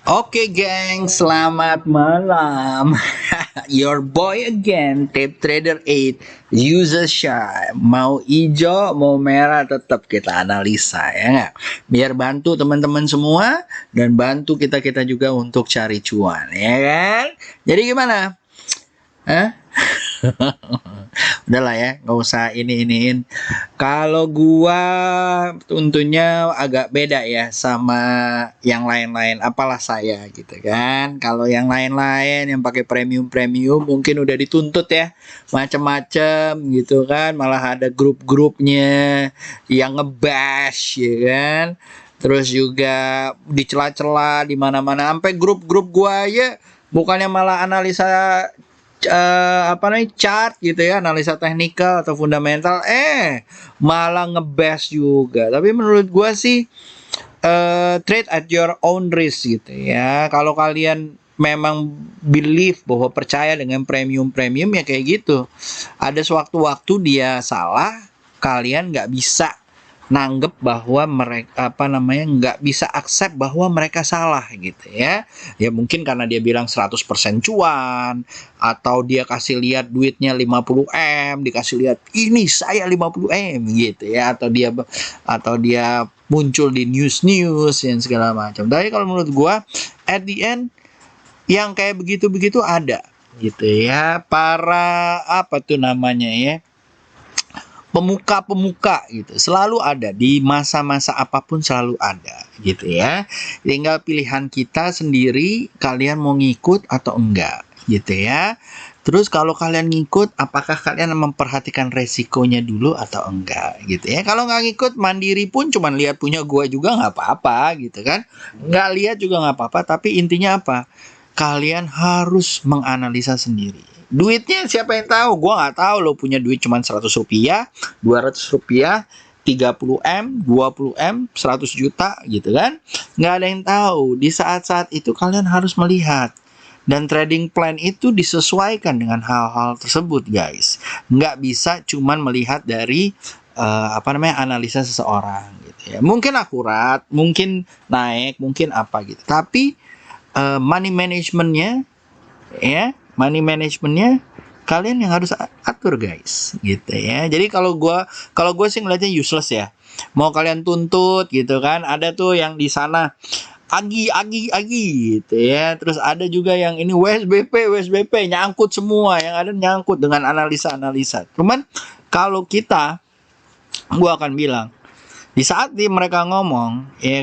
Oke geng, selamat malam. Your boy again, Tape Trader 8, user shy. Mau hijau, mau merah, tetap kita analisa ya nggak? Biar bantu teman-teman semua dan bantu kita-kita juga untuk cari cuan, ya kan? Jadi gimana? Hah? Udahlah ya, nggak usah ini-iniin. Kalau gua tentunya agak beda ya sama yang lain-lain. Apalah saya gitu kan. Kalau yang lain-lain yang pakai premium-premium mungkin udah dituntut ya macem-macem gitu kan. Malah ada grup-grupnya yang ngebash ya kan. Terus juga dicela-cela di mana-mana. Sampai grup-grup gua aja bukannya malah analisa apa namanya chart gitu ya, analisa teknikal atau fundamental, malah ngebest juga. Tapi menurut gua sih trade at your own risk gitu ya. Kalau kalian memang believe bahwa percaya dengan premium ya kayak gitu. Ada sewaktu-waktu dia salah, kalian nggak bisa nanggep bahwa mereka nggak bisa accept bahwa mereka salah gitu ya. Ya mungkin karena dia bilang 100% cuan, atau dia kasih lihat duitnya 50M, dikasih lihat ini saya 50M gitu ya, atau dia muncul di news yang segala macam. Tapi kalau menurut gua at the end yang kayak begitu-begitu ada gitu ya, para apa tuh namanya ya, pemuka-pemuka gitu, selalu ada di masa-masa apapun, selalu ada gitu ya. Tinggal pilihan kita sendiri, kalian mau ngikut atau enggak gitu ya. Terus kalau kalian ngikut, apakah kalian memperhatikan resikonya dulu atau enggak gitu ya. Kalau nggak ngikut, mandiri pun cuman lihat punya gua juga nggak apa-apa gitu kan. Nggak lihat juga nggak apa-apa, tapi intinya apa? Kalian harus menganalisa sendiri. Duitnya siapa yang tahu? Gua nggak tahu lo punya duit cuma 100 rupiah, 200 rupiah, 30M, 20M, 100 juta gitu kan. Nggak ada yang tahu. Di saat-saat itu kalian harus melihat. Dan trading plan itu disesuaikan dengan hal-hal tersebut guys. Nggak bisa cuman melihat dari analisa seseorang gitu ya. Mungkin akurat, mungkin naik, mungkin apa gitu. Tapi money managementnya ya, money managementnya kalian yang harus atur guys gitu ya. Jadi kalau gue sih ngeliatnya useless ya, mau kalian tuntut gitu kan. Ada tuh yang di sana agi gitu ya, terus ada juga yang ini WSBP nyangkut, semua yang ada nyangkut dengan analisa. Cuman kalau gue akan bilang di saat mereka ngomong ya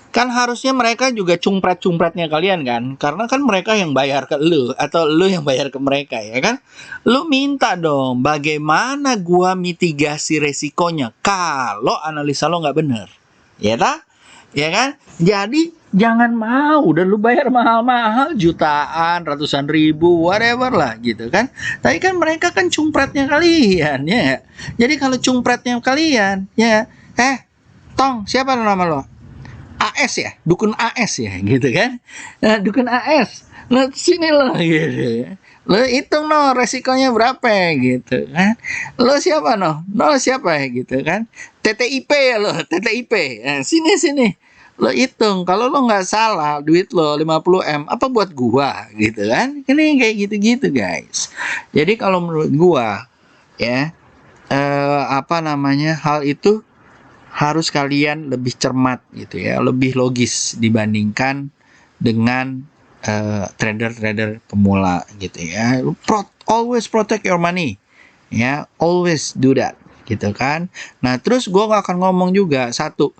kan harusnya mereka juga cumpret-cumpretnya kalian kan, karena kan mereka yang bayar ke lu atau lu yang bayar ke mereka ya kan. Lu minta dong bagaimana gua mitigasi resikonya kalau analisa lo nggak bener, ya ta, ya kan. Jadi jangan mau udah lu bayar mahal-mahal, jutaan, ratusan ribu, whatever lah gitu kan. Tapi kan mereka kan cumpretnya kalian ya. Jadi kalau cumpretnya kalian ya, Tong, siapa nama lo? AS ya, dukun AS ya gitu kan. Nah, dukun AS, lo sini lo gitu ya. Lo hitung no resikonya berapa ya gitu kan. Lo siapa siapa ya gitu kan. TTIP ya lo, TTIP. Nah, sini lo hitung, kalau lo nggak salah duit lo 50M apa buat gua gitu kan. Ini kayak gitu-gitu guys. Jadi kalau menurut gua ya, hal itu harus kalian lebih cermat gitu ya, lebih logis dibandingkan dengan trader-trader pemula gitu ya. Always protect your money ya, always do that gitu kan. Nah terus gue akan ngomong juga satu,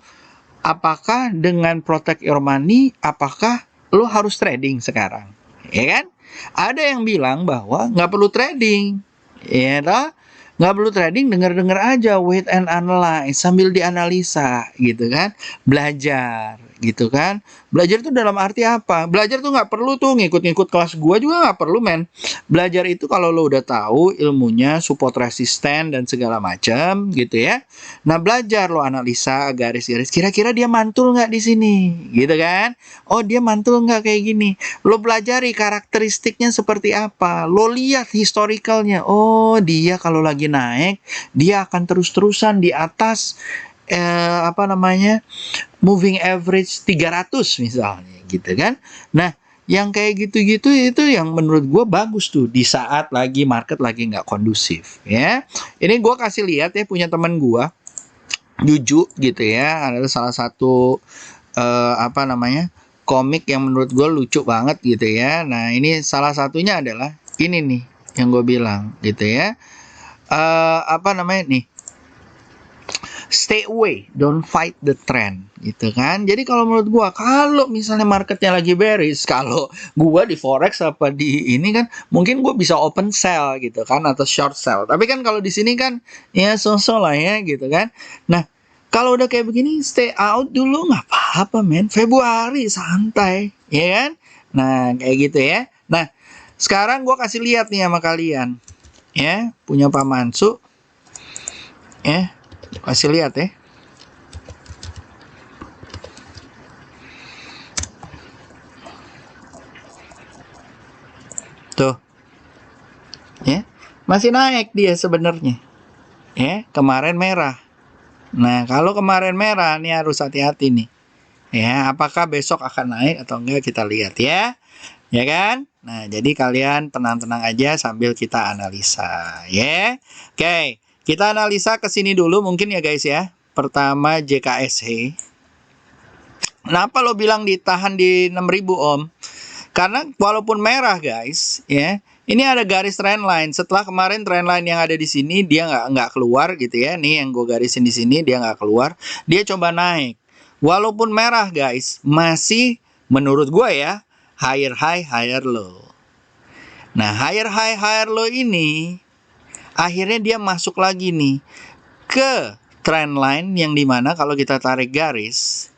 apakah dengan protect your money, apakah lo harus trading sekarang ya kan. Ada yang bilang bahwa nggak perlu trading ya toh. Nggak perlu trading, denger-denger aja, wait and analyze, sambil dianalisa gitu kan, belajar gitu kan. Belajar itu dalam arti apa? Belajar tuh nggak perlu tuh ngikut-ngikut kelas gua juga, nggak perlu men. Belajar itu kalau lo udah tahu ilmunya, support resisten dan segala macam gitu ya. Nah belajar lo analisa garis-garis, kira-kira dia mantul nggak di sini gitu kan. Oh dia mantul nggak kayak gini. Lo pelajari karakteristiknya seperti apa. Lo lihat historicalnya. Oh dia kalau lagi naik, dia akan terus-terusan di atas moving average 300 misalnya gitu kan. Nah, yang kayak gitu-gitu itu yang menurut gue bagus tuh di saat lagi market lagi nggak kondusif ya. Ini gue kasih lihat ya punya teman gue, Juju gitu ya, adalah salah satu apa namanya, komik yang menurut gue lucu banget gitu ya. Nah ini salah satunya adalah ini nih yang gue bilang gitu ya. Apa namanya nih, stay away, don't fight the trend gitu kan. Jadi kalau menurut gua, kalau misalnya marketnya lagi bearish, kalau gua di forex apa di ini kan mungkin gua bisa open sell gitu kan atau short sell. Tapi kan kalau di sini kan ya so-so lah ya gitu kan. Nah, kalau udah kayak begini stay out dulu nggak apa-apa men. Februari santai, ya kan? Nah, kayak gitu ya. Nah, sekarang gua kasih lihat nih sama kalian. Ya, punya Pak Mansu. Ya, kasih lihat ya. Tuh. Ya. Masih naik dia sebenarnya. Ya, kemarin merah. Nah, kalau kemarin merah nih harus hati-hati nih. Ya, apakah besok akan naik atau enggak kita lihat ya. Ya kan? Nah, jadi kalian tenang-tenang aja sambil kita analisa, ya. Oke, kita analisa ke sini dulu mungkin ya guys ya. Pertama JKSH. Kenapa lo bilang ditahan di 6.000 Om? Karena walaupun merah guys, ya, ini ada garis trendline. Setelah kemarin trendline yang ada di sini dia nggak keluar gitu ya. Nih yang gue garisin di sini dia nggak keluar. Dia coba naik. Walaupun merah guys, masih menurut gue ya higher high higher low. Nah higher high higher low ini akhirnya dia masuk lagi nih ke trendline yang dimana kalau kita tarik garis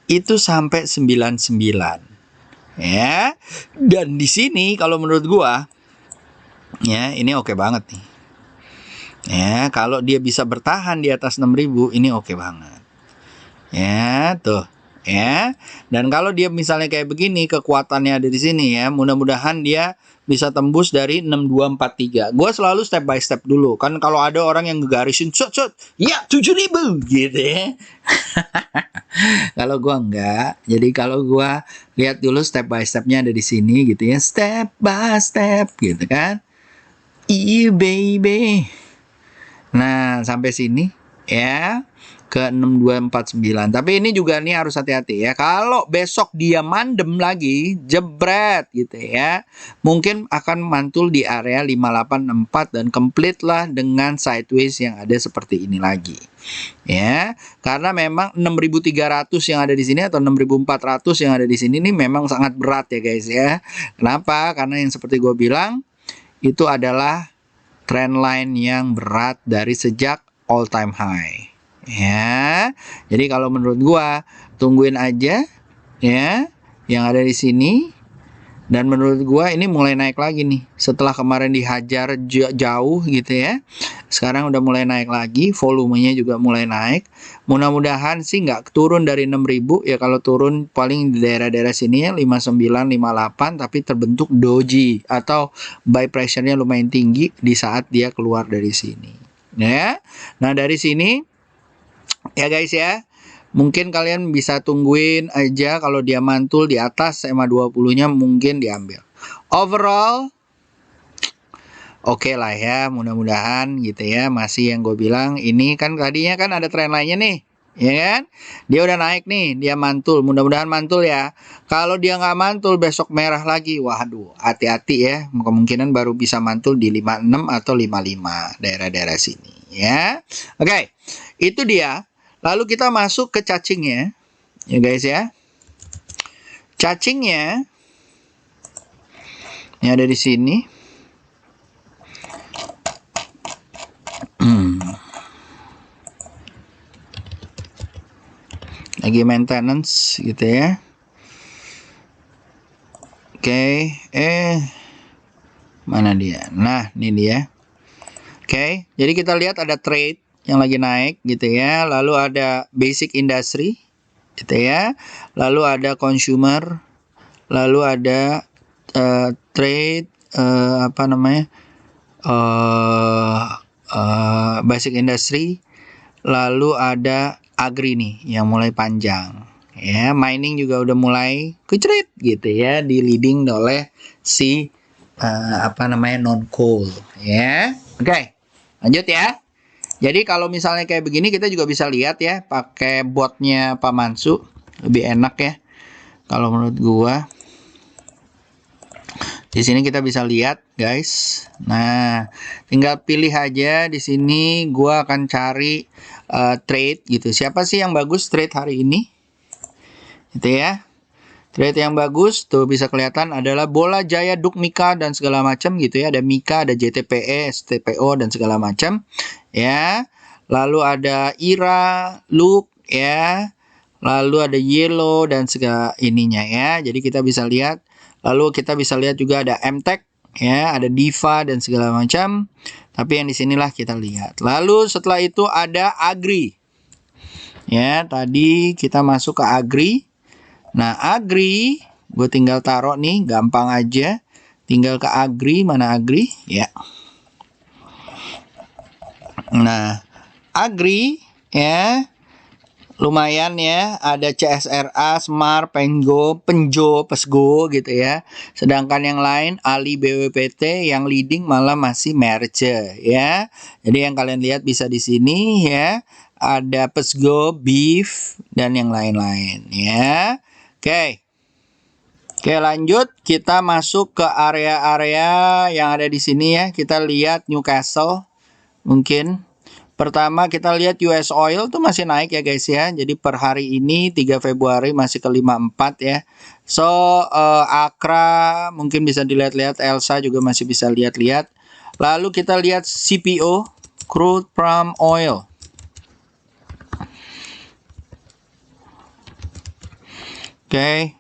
itu sampai 99. Ya, dan di sini kalau menurut gua ya ini oke banget nih. Ya, kalau dia bisa bertahan di atas 6.000 ini oke banget. Ya, tuh. Ya. Dan kalau dia misalnya kayak begini kekuatannya ada di sini ya, mudah-mudahan dia bisa tembus dari 6243. Gua selalu step by step dulu. Kan kalau ada orang yang ngegarisin shot, ya 7.000 gitu ya. Kalau gua enggak. Jadi kalau gua lihat dulu step by stepnya ada di sini gitu ya. Step by step gitu kan. Baby. Nah, sampai sini ya ke 6249. Tapi ini juga nih harus hati-hati ya. Kalau besok dia mandem lagi, jebret gitu ya. Mungkin akan mantul di area 584 dan complete lah dengan sideways yang ada seperti ini lagi. Ya, karena memang 6.300 yang ada di sini atau 6.400 yang ada di sini nih memang sangat berat ya guys ya. Kenapa? Karena yang seperti gue bilang itu adalah trendline yang berat dari sejak all time high. Ya, jadi kalau menurut gua tungguin aja ya yang ada di sini. Dan menurut gua ini mulai naik lagi nih. Setelah kemarin dihajar jauh gitu ya. Sekarang udah mulai naik lagi, volumenya juga mulai naik. Mudah-mudahan sih nggak turun dari 6.000 ya. Kalau turun paling di daerah-daerah sini ya 59, 58, tapi terbentuk doji atau buy pressure-nya lumayan tinggi di saat dia keluar dari sini. Ya. Nah, dari sini ya guys ya. Mungkin kalian bisa tungguin aja kalau dia mantul di atas EMA 20-nya mungkin diambil. Overall oke lah ya, mudah-mudahan gitu ya. Masih yang gue bilang ini kan tadinya kan ada tren lainnya nih, ya kan? Dia udah naik nih, dia mantul. Mudah-mudahan mantul ya. Kalau dia nggak mantul besok merah lagi, waduh, hati-hati ya. Kemungkinan baru bisa mantul di 56 atau 55 daerah-daerah sini, ya. Oke, itu dia. Lalu kita masuk ke cacingnya, ya guys ya. Cacingnya yang ada di sini. Lagi maintenance gitu ya. Oke, mana dia? Nah, ini dia. Oke, jadi kita lihat ada trade yang lagi naik gitu ya. Lalu ada basic industry gitu ya. Lalu ada consumer. Lalu ada trade apa namanya? Basic industry. Lalu ada agri nih yang mulai panjang ya. Mining juga udah mulai kecrit gitu ya, di leading oleh si non coal ya. Oke, lanjut ya. Jadi kalau misalnya kayak begini kita juga bisa lihat ya, pakai botnya Pak Mansu lebih enak ya. Kalau menurut gua di sini kita bisa lihat guys. Nah, tinggal pilih aja di sini. Gua akan cari trade gitu. Siapa sih yang bagus trade hari ini? Gitu ya. Trade yang bagus tuh bisa kelihatan adalah Bola Jaya, Duk Mika dan segala macam gitu ya. Ada Mika, ada JTPE, STPO dan segala macam ya. Lalu ada Ira, Look ya. Lalu ada Yellow dan segala ininya ya. Jadi kita bisa lihat. Lalu kita bisa lihat juga ada MTech ya, ada Diva dan segala macam. Tapi yang di sinilah kita lihat. Lalu setelah itu ada Agri. Ya, tadi kita masuk ke Agri. Nah, Agri, gue tinggal taruh nih, gampang aja. Tinggal ke Agri, mana Agri? Ya. Nah, Agri, ya, lumayan ya. Ada CSRA, Smart, Penjo, Pesgo gitu ya. Sedangkan yang lain, Ali, BWPT, yang leading malah masih Merce ya. Jadi yang kalian lihat bisa di sini ya. Ada Pesgo, Beef, dan yang lain-lain ya. Oke. Oke, lanjut kita masuk ke area-area yang ada di sini ya. Kita lihat Newcastle mungkin. Pertama kita lihat US Oil tuh masih naik ya guys ya. Jadi per hari ini 3 Februari masih ke 54 ya. So Accra mungkin bisa dilihat-lihat, Elsa juga masih bisa lihat-lihat. Lalu kita lihat CPO, Crude Palm Oil. Oke.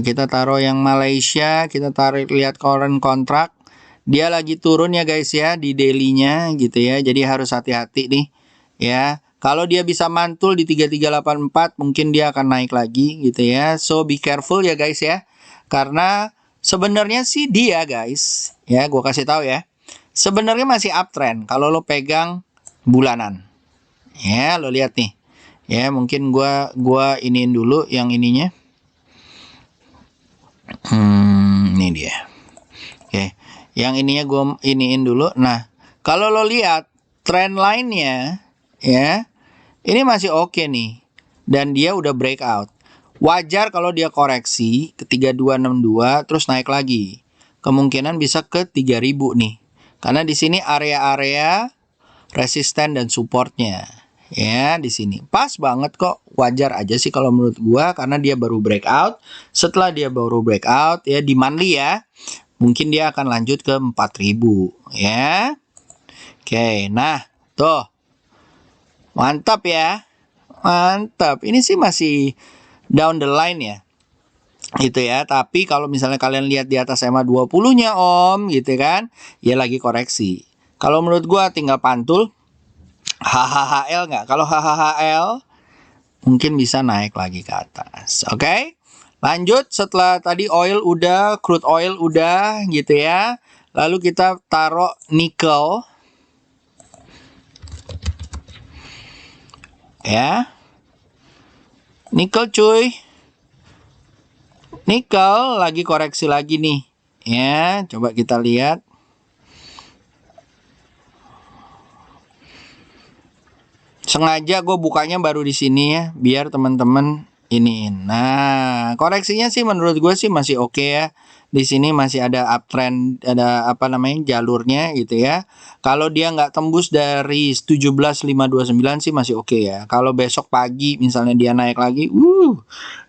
Kita taruh yang Malaysia, kita tarik lihat current contract. Dia lagi turun ya guys ya di daily-nya gitu ya. Jadi harus hati-hati nih ya. Kalau dia bisa mantul di 3384 mungkin dia akan naik lagi gitu ya. So be careful ya guys ya. Karena sebenarnya sih dia guys ya, gua kasih tahu ya. Sebenarnya masih uptrend kalau lo pegang bulanan. Ya, lo lihat nih. Ya, mungkin gua iniin dulu yang ininya. Ini dia. Oke, yang ininya gue iniin dulu. Nah, kalau lo lihat trend line-nya ya, ini masih oke nih. Dan dia udah breakout. Wajar kalau dia koreksi ke 3262 terus naik lagi. Kemungkinan bisa ke 3000 nih. Karena di sini area-area resisten dan supportnya. Ya, di sini pas banget kok, wajar aja sih kalau menurut gua karena dia baru breakout. Setelah dia baru breakout ya di monthly ya, mungkin dia akan lanjut ke 4000 ya. Oke, nah tuh mantap ya, mantap. Ini sih masih down the line ya, gitu ya. Tapi kalau misalnya kalian lihat di atas EMA 20-nya om, gitu kan, ya lagi koreksi. Kalau menurut gua tinggal pantul. HHHL nggak? Kalau HHHL mungkin bisa naik lagi ke atas. Oke? Lanjut setelah tadi oil udah, crude oil udah gitu ya. Lalu kita taruh nikel. Ya. Nikel cuy. Nikel lagi koreksi lagi nih. Ya, coba kita lihat. Sengaja gue bukanya baru di sini ya, biar teman-teman iniin. Nah, koreksinya sih menurut gue sih masih oke ya. Di sini masih ada uptrend, ada apa namanya jalurnya gitu ya. Kalau dia nggak tembus dari 17.529 sih masih oke ya. Kalau besok pagi misalnya dia naik lagi,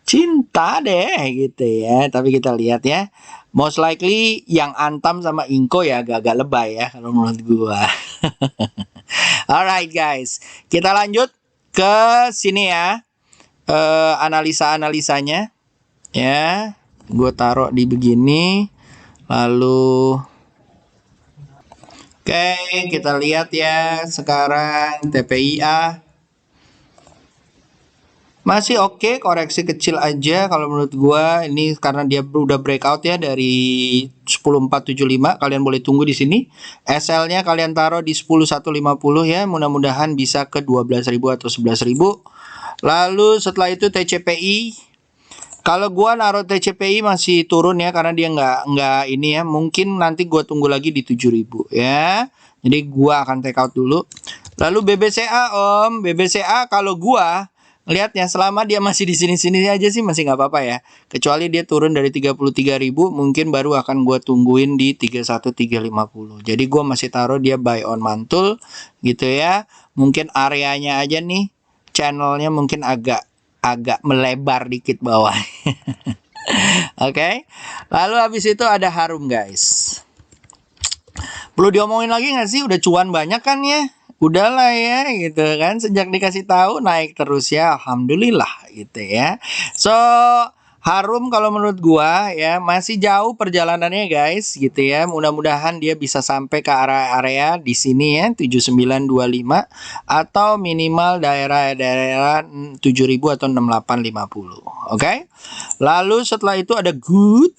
cinta deh gitu ya. Tapi kita lihat ya. Most likely yang Antam sama Inco ya agak-agak lebay ya kalau menurut gue. Alright guys, kita lanjut ke sini ya, analisa-analisanya ya. Gue taruh di begini, lalu oke, kita lihat ya sekarang TPIA masih oke, koreksi kecil aja kalau menurut gua. Ini karena dia udah breakout ya dari 10475. Kalian boleh tunggu di sini. SL-nya kalian taruh di 10150 ya. Mudah-mudahan bisa ke 12.000 atau 11.000. Lalu setelah itu TCPI. Kalau gua naruh TCPI masih turun ya, karena dia nggak ini ya. Mungkin nanti gua tunggu lagi di 7.000 ya. Jadi gua akan take out dulu. Lalu BBCA Om, BBCA kalau gua lihatnya selama dia masih di sini-sini aja sih masih nggak apa-apa ya. Kecuali dia turun dari 33.000, mungkin baru akan gua tungguin di 31.350. Jadi gua masih taruh dia buy on mantul gitu ya. Mungkin areanya aja nih, channelnya mungkin agak melebar dikit bawah. Oke. Lalu habis itu ada Harum guys. Perlu diomongin lagi nggak sih? Udah cuan banyak kan ya? Udahlah ya gitu kan. Sejak dikasih tahu naik terus ya. Alhamdulillah gitu ya. So Harum kalau menurut gua ya masih jauh perjalanannya guys gitu ya. Mudah-mudahan dia bisa sampai ke area-area di sini ya 7925 atau minimal daerah-daerah 7000 atau 6850. Oke. Lalu setelah itu ada good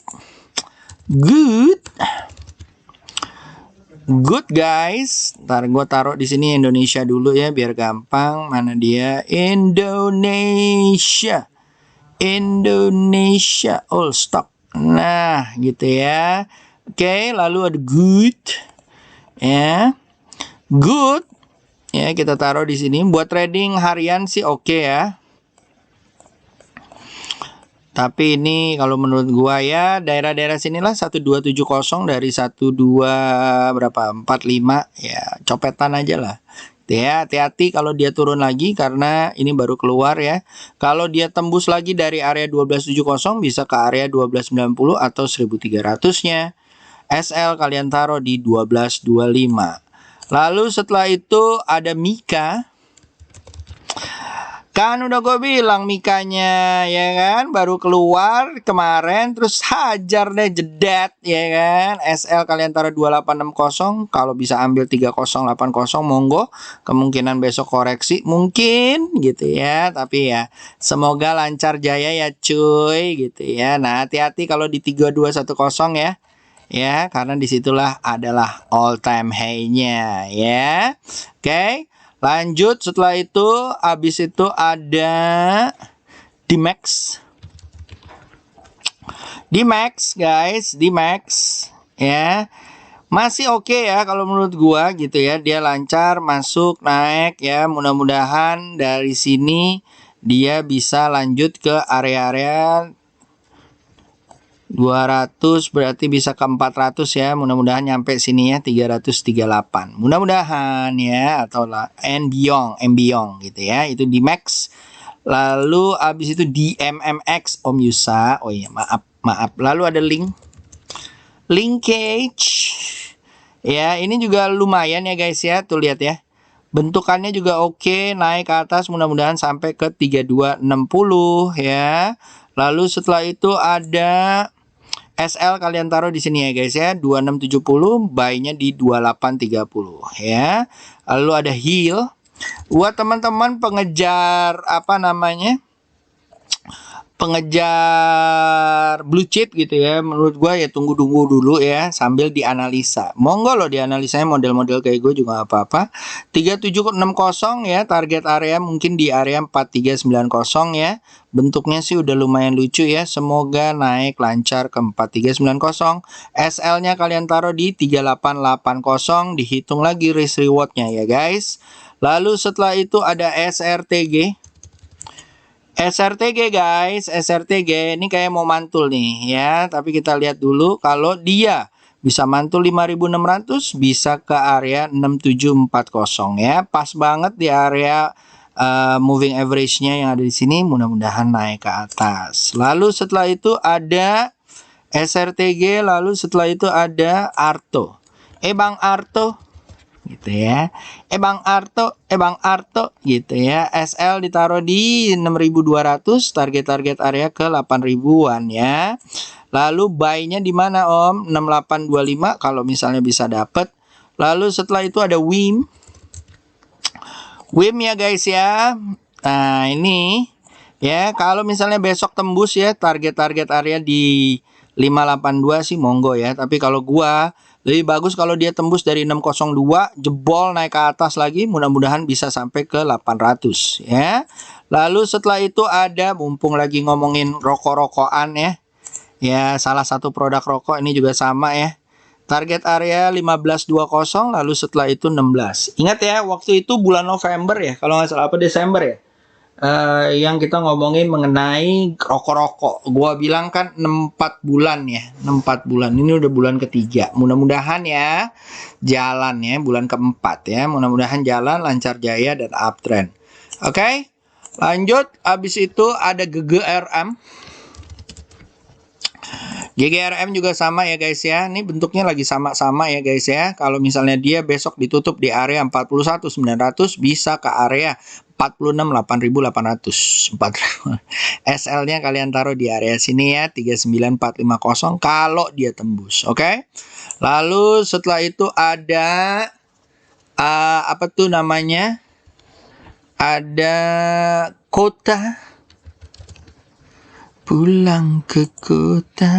guys. Ntar gue taruh di sini Indonesia dulu ya biar gampang. Mana dia? Indonesia all stock. Nah, gitu ya. Oke, lalu ada good. Ya. Good. Ya, kita taruh di sini buat trading harian sih oke ya. Tapi ini kalau menurut gua ya daerah-daerah sinilah 1270 dari 12 berapa 45 ya copetan aja lah. Ya, hati-hati kalau dia turun lagi karena ini baru keluar ya. Kalau dia tembus lagi dari area 1270 bisa ke area 1290 atau 1300-nya. SL kalian taruh di 1225. Lalu setelah itu ada Mika. Kan udah gue bilang Mikanya ya kan baru keluar kemarin terus hajar deh jedet ya kan. SL kalian taruh 2860, kalau bisa ambil 3080 monggo. Kemungkinan besok koreksi mungkin gitu ya, tapi ya semoga lancar jaya ya cuy gitu ya. Nah, hati-hati kalau di 3210 ya. Ya, karena disitulah adalah all time high-nya ya. Oke. Lanjut setelah itu habis itu ada D-Max. D-Max guys, D-Max ya. Masih oke ya kalau menurut gua gitu ya. Dia lancar masuk naik ya. Mudah-mudahan dari sini dia bisa lanjut ke area-area 200 berarti bisa ke 400 ya. Mudah-mudahan nyampe sini ya 338. Mudah-mudahan ya atau and beyond gitu ya. Itu di Max. Lalu habis itu di MMX Om Yusa. Oh iya, maaf. Lalu ada linkage. Ya, ini juga lumayan ya guys ya. Tuh lihat ya. Bentukannya juga oke, naik ke atas mudah-mudahan sampai ke 3260 ya. Lalu setelah itu ada SL kalian taruh di sini ya guys ya, 2670, buy-nya di 2830 ya. Lalu ada heal. Buat teman-teman pengejar apa namanya? Pengejar blue chip gitu ya, menurut gua ya tunggu dulu ya sambil dianalisa. Monggo loh dianalisanya model-model kayak gue juga apa-apa. 3760 ya target area mungkin di area 4390 ya. Bentuknya sih udah lumayan lucu ya. Semoga naik lancar ke 4390. SL-nya kalian taruh di 3880, dihitung lagi risk reward-nya ya guys. Lalu setelah itu ada SRTG. SRTG guys, SRTG ini kayak mau mantul nih ya, tapi kita lihat dulu kalau dia bisa mantul 5600 bisa ke area 6740 ya. Pas banget di area moving average-nya yang ada di sini, mudah-mudahan naik ke atas. Lalu setelah itu ada SRTG, lalu setelah itu ada Arto. Bang Arto gitu ya. Bang Arto gitu ya. SL ditaruh di 6200, target area ke 8000-an ya. Lalu buy-nya di mana Om? 6825 kalau misalnya bisa dapat. Lalu setelah itu ada WIM ya guys ya. Nah, ini ya kalau misalnya besok tembus ya target area di 582 sih monggo ya. Tapi kalau gua lebih bagus kalau dia tembus dari 602 jebol naik ke atas lagi, mudah-mudahan bisa sampai ke 800 ya. Lalu setelah itu ada, mumpung lagi ngomongin rokok-rokokan ya. Ya, salah satu produk rokok ini juga sama ya. Target area 15.20, lalu setelah itu 16. Ingat ya, waktu itu bulan November ya, kalau nggak salah, apa Desember ya. Yang kita ngomongin mengenai rokok-rokok. Gua bilang kan 4 bulan ya, 4 bulan. Ini udah bulan ketiga. Mudah-mudahan ya jalan ya, bulan keempat ya. Mudah-mudahan jalan lancar jaya dan uptrend. Oke. Lanjut, habis itu ada GGRM. GGRM juga sama ya guys ya. Ini bentuknya lagi sama-sama ya guys ya. Kalau misalnya dia besok ditutup di area 41.900, bisa ke area 46.800. SL-nya kalian taruh di area sini ya, 39450 kalau dia tembus. Oke. Lalu setelah itu ada apa tuh namanya? Ada kota pulang ke kota.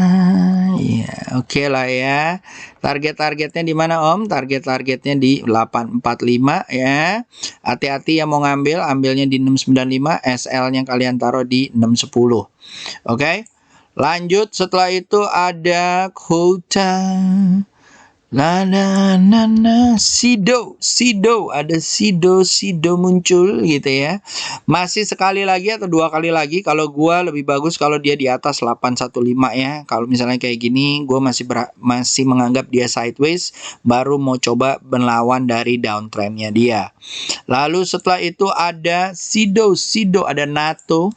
Ya, oke lah ya. Target-targetnya di mana Om? Target-targetnya di 845 ya. Hati-hati yang mau ngambil, ambilnya di 695, SL-nya kalian taruh di 610. Oke. Lanjut, setelah itu ada kota. Sido, ada Sido muncul gitu ya. Masih sekali lagi atau 2 kali lagi, kalau gua lebih bagus kalau dia di atas 815 ya. Kalau misalnya kayak gini, gua masih menganggap dia sideways, baru mau coba melawan dari downtrendnya dia. Lalu setelah itu ada Sido, ada NATO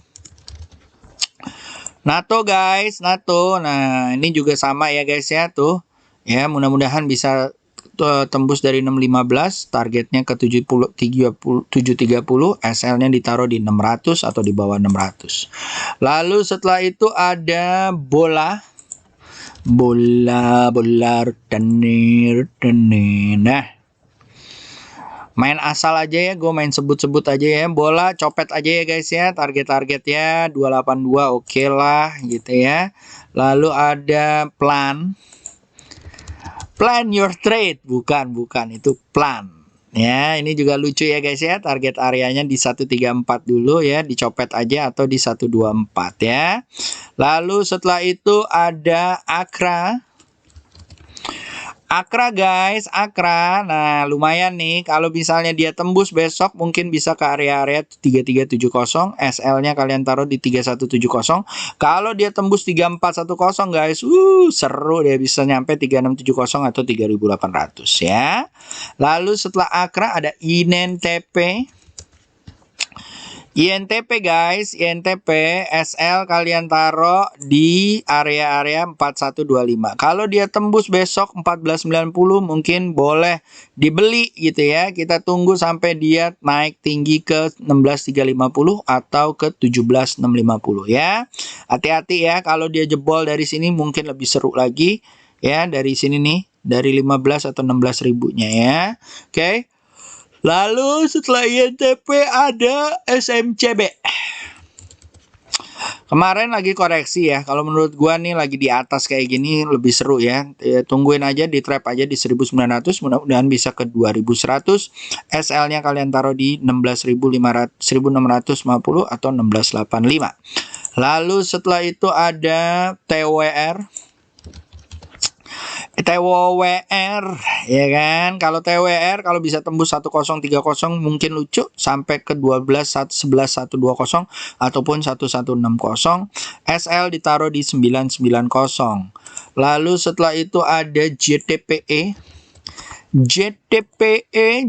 guys, NATO. Nah, ini juga sama ya guys ya tuh. Ya, mudah-mudahan bisa tembus dari 615, targetnya ke 730, SL-nya ditaruh di 600 atau di bawah 600. Lalu setelah itu ada bola tenir. Nah, main asal aja ya, gue main sebut-sebut aja ya. Bola copet aja ya guys ya. Target-targetnya 282, oke lah gitu ya. Lalu ada plan your trade, bukan itu plan. Ya, ini juga lucu ya guys ya. Target areanya di 134 dulu ya, dicopet aja atau di 124 ya. Lalu setelah itu ada Akra guys, Akra. Nah, lumayan nih. Kalau misalnya dia tembus besok, mungkin bisa ke area-area 3370. SL-nya kalian taruh di 3170. Kalau dia tembus 3410 guys, seru deh, bisa nyampe 3670 atau 3800 ya. Lalu setelah Akra ada INTP. INTP guys, INTP SL kalian taruh di area-area 4125. Kalau dia tembus besok 1490 mungkin boleh dibeli gitu ya. Kita tunggu sampai dia naik tinggi ke 16350 atau ke 17650 ya. Hati-hati ya, kalau dia jebol dari sini mungkin lebih seru lagi ya, dari sini nih, dari 15 atau 16 ribunya ya. Oke. Lalu setelah INTP ada SMCB. Kemarin lagi koreksi ya. Kalau menurut gua nih lagi di atas kayak gini lebih seru ya. Tungguin aja, di trap aja di 1900, mudah-mudahan bisa ke 2100. SL-nya kalian taruh di 16.650 atau 1685. Lalu setelah itu ada TWR ya kan. Kalau TWR kalau bisa tembus 1030 mungkin lucu sampai ke 11.120 ataupun 1160. SL ditaruh di 990. Lalu setelah itu ada JTPE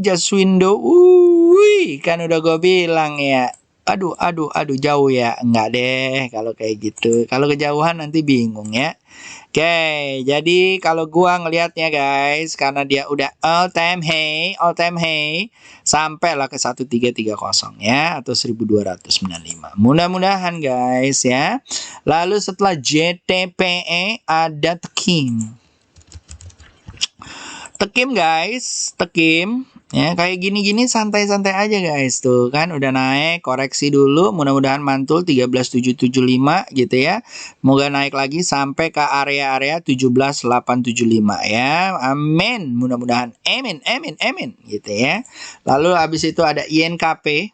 Just Window. Kan udah gue bilang ya. Aduh, jauh ya. Enggak deh kalau kayak gitu. Kalau kejauhan nanti bingung ya. Oke, jadi kalau gua ngelihatnya guys, karena dia udah all time high, sampailah ke 1330 ya, atau 1295. Mudah-mudahan guys ya. Lalu setelah JTPE ada Tekim guys, ya, kayak gini-gini santai-santai aja guys, tuh kan udah naik, koreksi dulu, mudah-mudahan mantul 13.775 gitu ya. Moga naik lagi sampai ke area-area 17.875 ya. Amin, mudah-mudahan. Amin gitu ya. Lalu habis itu ada INKP.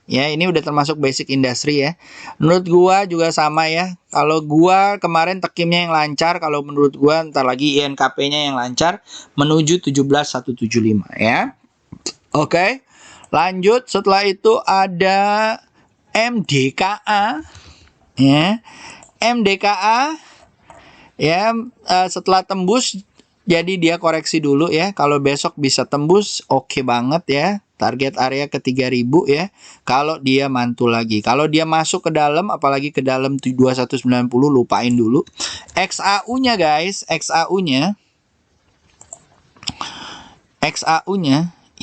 Ya, ini udah termasuk basic industry ya. Menurut gua juga sama ya. Kalau gua kemarin tekimnya yang lancar, kalau menurut gua ntar lagi INKP-nya yang lancar menuju 17175 ya. Oke. Lanjut, setelah itu ada MDKA ya. MDKA ya, setelah tembus jadi dia koreksi dulu ya. Kalau besok bisa tembus oke banget ya. Target area ke 3000 ya. Kalau dia mantul lagi. Kalau dia masuk ke dalam, apalagi ke dalam 2190, lupain dulu. XAU-nya guys, XAU-nya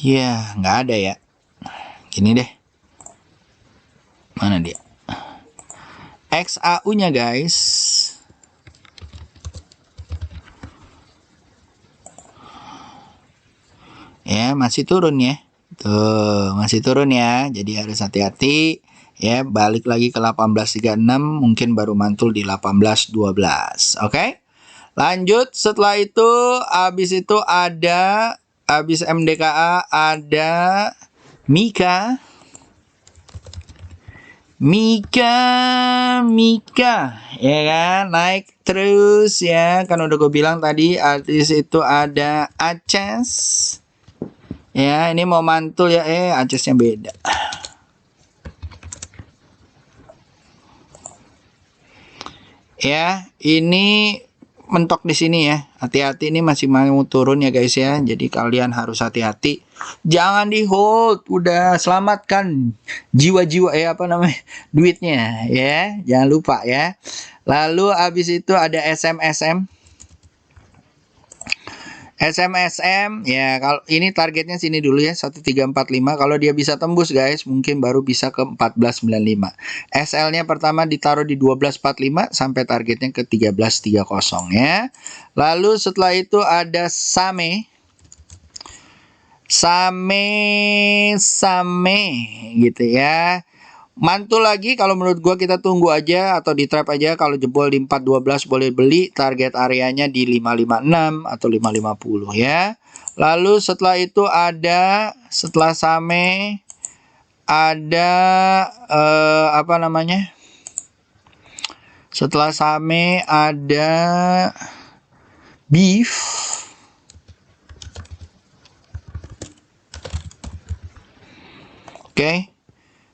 ya nggak ada ya. Gini deh. Mana dia? XAU-nya guys. Ya, masih turun ya. Tuh, masih turun ya. Jadi harus hati-hati. Ya, balik lagi ke 1836, mungkin baru mantul di 1812. Oke? Lanjut, setelah itu habis MDKA ada Mika. Ya kan, naik terus ya. Kan udah gue bilang tadi, artis itu ada Aces. Ya, ini mau mantul ya. Acesnya beda. Ya, ini mentok di sini ya. Hati-hati, ini masih mau turun ya guys ya. Jadi kalian harus hati-hati. Jangan di hold. Udah selamatkan jiwa-jiwa duitnya ya. Jangan lupa ya. Lalu habis itu ada SMSM. SMSM ya, kalau ini targetnya sini dulu ya, 1345. Kalau dia bisa tembus guys, mungkin baru bisa ke 1495. SL-nya pertama ditaruh di 1245 sampai targetnya ke 1330 ya. Lalu setelah itu ada Same gitu ya. Mantul lagi, kalau menurut gua kita tunggu aja atau di trap aja. Kalau jebol di 412 boleh beli, target areanya di 556 atau 550 ya. Lalu setelah itu setelah Same ada setelah Same ada Beef. Oke.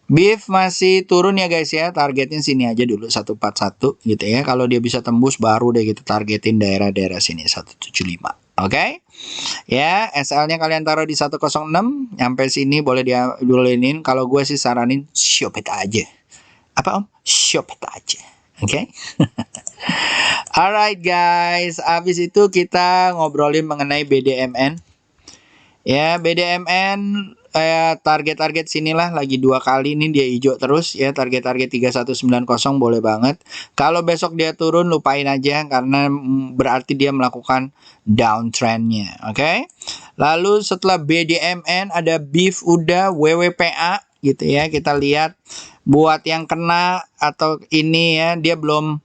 Beef masih turun ya guys ya, targetnya sini aja dulu 141 gitu ya. Kalau dia bisa tembus baru deh kita targetin daerah-daerah sini 175. Oke. Ya, SL-nya kalian taruh di 106, nyampe sini boleh dia duluinin. Kalau gue sih saranin shopet aja. Apa Om? Shopet aja. Oke. Alright guys, habis itu kita ngobrolin mengenai BDMN. Ya, BDMN target-target sinilah lagi 2 kali ini dia hijau terus ya, target-target 3190 boleh banget. Kalau besok dia turun lupain aja karena berarti dia melakukan downtrendnya. Oke. Lalu setelah BDMN ada Beef udah WWPA gitu ya. Kita lihat buat yang kena atau ini ya, dia belum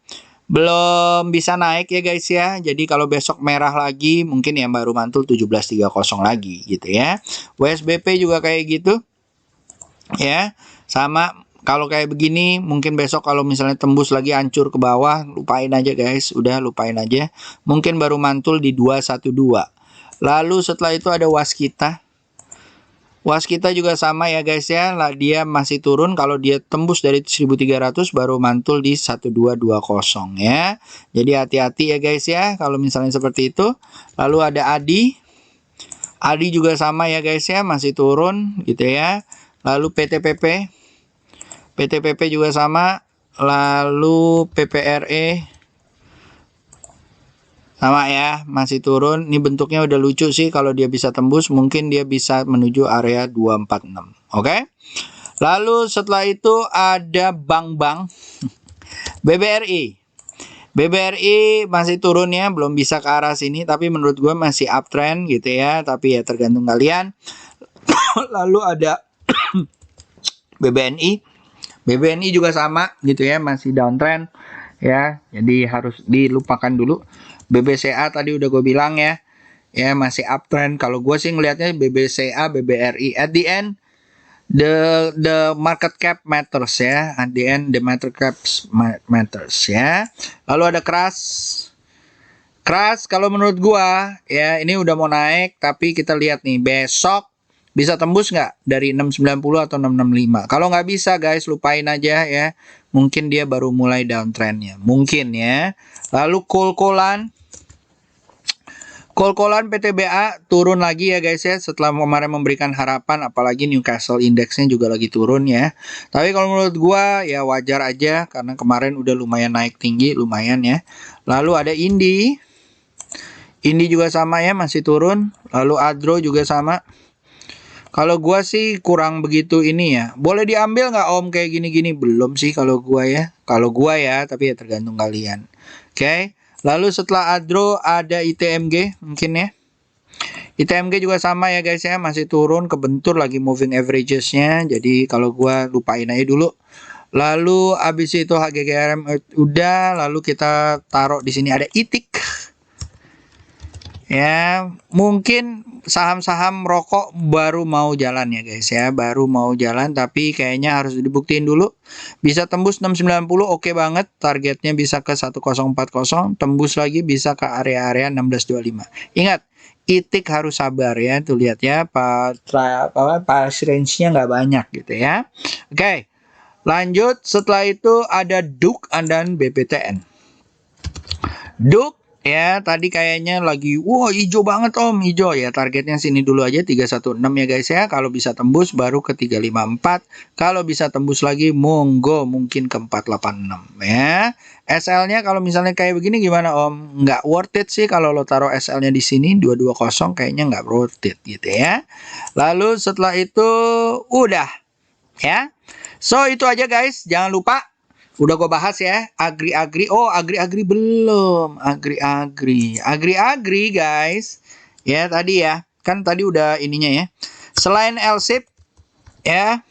bisa naik ya guys ya. Jadi kalau besok merah lagi mungkin yang baru mantul 1730 lagi gitu ya. WSBP juga kayak gitu ya, sama. Kalau kayak begini mungkin besok kalau misalnya tembus lagi hancur ke bawah, lupain aja guys, udah lupain aja. Mungkin baru mantul di 212. Lalu setelah itu ada Waskita. Waskita juga sama ya guys ya, lah dia masih turun. Kalau dia tembus dari 1300 baru mantul di 1220 ya. Jadi hati-hati ya guys ya kalau misalnya seperti itu. Lalu ada Adi juga sama ya guys ya, masih turun gitu ya. Lalu PTPP juga sama. Lalu PPRE sama ya, masih turun. Ini bentuknya udah lucu sih. Kalau dia bisa tembus mungkin dia bisa menuju area 246. Oke. Lalu setelah itu ada bank BBRI. BBRI masih turun ya, belum bisa ke arah sini, tapi menurut gue masih uptrend gitu ya, tapi ya tergantung kalian. Lalu ada BBNI. BBNI juga sama gitu ya, masih downtrend ya, jadi harus dilupakan dulu. BBCA tadi udah gue bilang ya masih uptrend. Kalau gue sih ngelihatnya BBCA, BBRI at the end The market cap matters ya. At the end the market cap matters ya. Lalu ada Crash kalau menurut gua ya ini udah mau naik, tapi kita lihat nih besok bisa tembus nggak dari 690 atau 665. Kalau nggak bisa guys, lupain aja ya. Mungkin dia baru mulai downtrendnya. Mungkin ya. Lalu Kol-Kolan PTBA turun lagi ya guys ya, setelah kemarin memberikan harapan, apalagi Newcastle Indexnya juga lagi turun ya. Tapi kalau menurut gua ya wajar aja karena kemarin udah lumayan naik tinggi, lumayan ya. Lalu ada Indi juga sama ya, masih turun. Lalu Adro juga sama. Kalau gua sih kurang begitu ini ya. Boleh diambil nggak Om kayak gini-gini? Belum sih kalau gua ya. Kalau gua ya, tapi ya tergantung kalian. Oke. Lalu setelah Adro ada ITMG mungkin ya. ITMG juga sama ya guys ya, masih turun, kebentur lagi moving averages-nya. Jadi kalau gua lupain aja dulu. Lalu abis itu HGGRM udah, lalu kita taruh di sini ada ITIK. Ya, mungkin saham-saham rokok baru mau jalan ya guys ya, baru mau jalan, tapi kayaknya harus dibuktiin dulu. Bisa tembus 690 oke banget, targetnya bisa ke 1040, tembus lagi bisa ke area-area 1625. Ingat, ITIK harus sabar ya, tuh lihat ya, pas range-nya nggak banyak gitu ya. Oke, lanjut setelah itu ada DUK dan BPTN. DUK ya, tadi kayaknya lagi, wah hijau banget Om, hijau ya. Targetnya sini dulu aja 316 ya guys ya. Kalau bisa tembus baru ke 354. Kalau bisa tembus lagi monggo mungkin ke 486 ya. SL-nya kalau misalnya kayak begini gimana Om? Nggak worth it sih kalau lo taruh SL-nya di sini 220 kayaknya nggak worth it gitu ya. Lalu setelah itu udah ya. So itu aja guys, jangan lupa udah gue bahas ya, agri-agri. Oh, agri-agri belum. Agri-agri guys. Ya, tadi ya. Kan tadi udah ininya ya. Selain LSIP ya.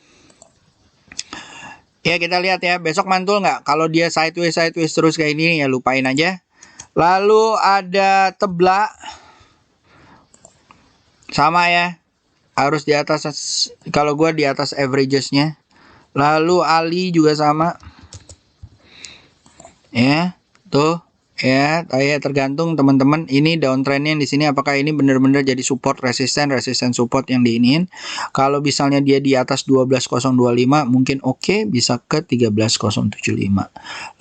Ya, kita lihat ya, besok mantul nggak? Kalau dia sideways terus kayak ini ya lupain aja. Lalu ada Tebla. Sama ya. Harus di atas, kalau gue di atas averages-nya. Lalu Ali juga sama. Ya, tuh ya, kayak tergantung teman-teman ini downtrendnya di sini apakah ini benar-benar jadi support resisten support yang diinin. Kalau misalnya dia di atas 12025 mungkin oke, bisa ke 13075.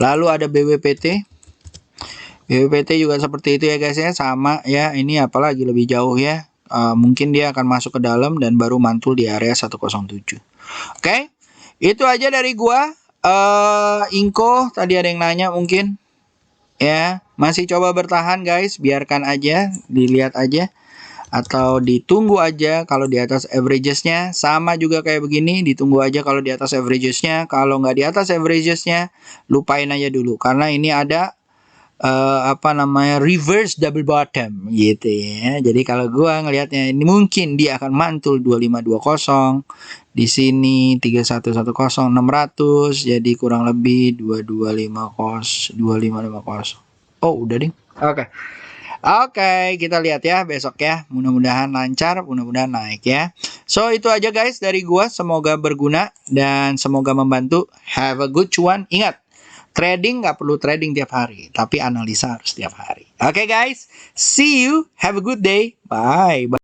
Lalu ada BWPT juga seperti itu ya guys ya, sama ya. Ini apalagi lebih jauh ya, mungkin dia akan masuk ke dalam dan baru mantul di area 107. Oke, itu aja dari gua. Inko tadi ada yang nanya mungkin ya, masih coba bertahan guys, biarkan aja, dilihat aja atau ditunggu aja kalau di atas averagesnya. Sama juga kayak begini, ditunggu aja kalau di atas averagesnya. Kalau nggak di atas averagesnya lupain aja dulu karena ini ada reverse double bottom gitu ya. Jadi kalau gua ngelihatnya ini mungkin dia akan mantul 2520 di sini 3110 600, jadi kurang lebih 2250 2550. Oh, udah ding. Oke, kita lihat ya besok ya. Mudah-mudahan lancar, mudah-mudahan naik ya. So, itu aja guys dari gua. Semoga berguna dan semoga membantu. Have a good one. Ingat, trading nggak perlu trading tiap hari, tapi analisa harus tiap hari. Oke guys, see you. Have a good day. Bye.